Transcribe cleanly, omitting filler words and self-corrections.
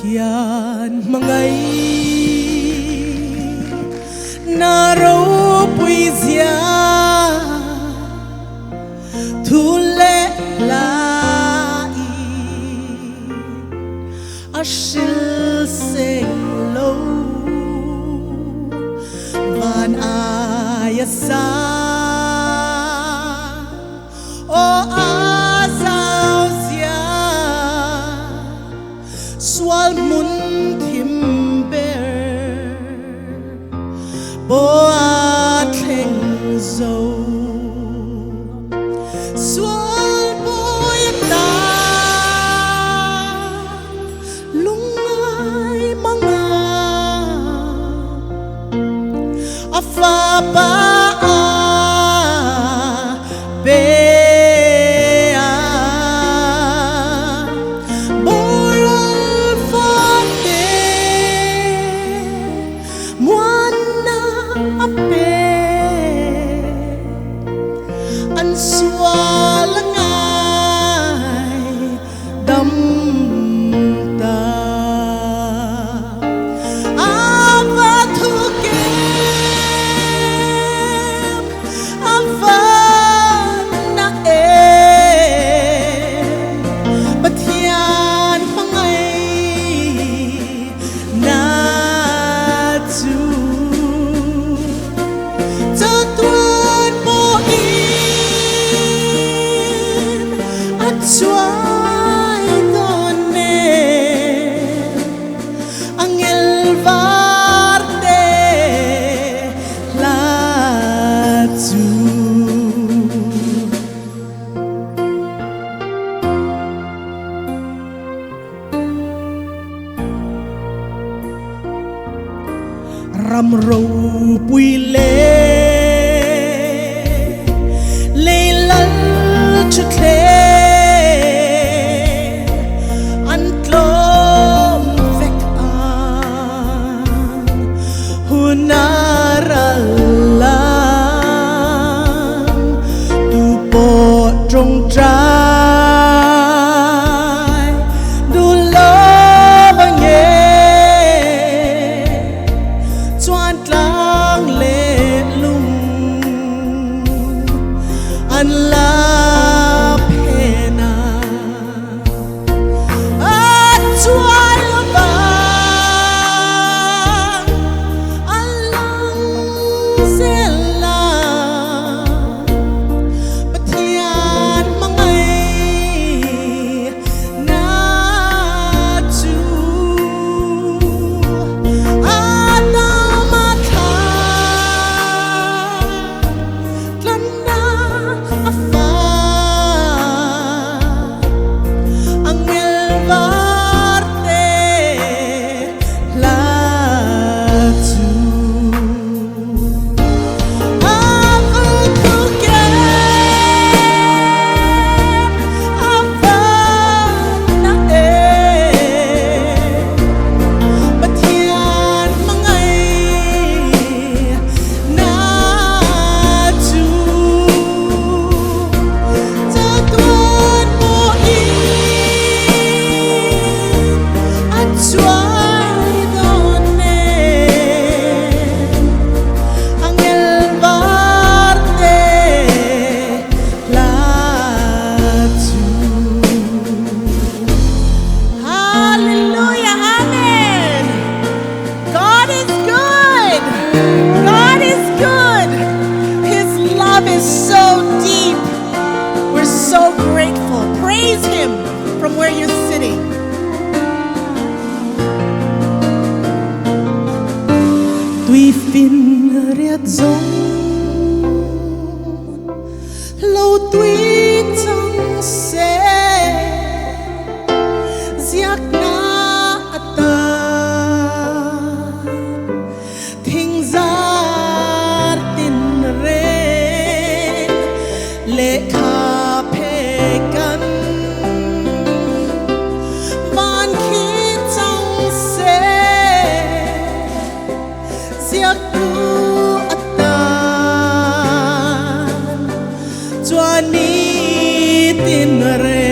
thian mangai na ro pui zia thu le lai a shil sing lo van ai sa o a sao zia swal mun thim ber bo a theng zo swal boy ta lung ngai manga a fa ba a be ram ro pui le lal chut le an tlom vek an hunaralan tu po trong trai du lo bang ye an la pena at chuan ba alang sela pathian mangai na chu adamatha tlanna from where you're sitting. Tuy phin riết giống lâu tuy chẳng sẽ giặc na ta thình ra tin re lệ khá phê căn ni tin re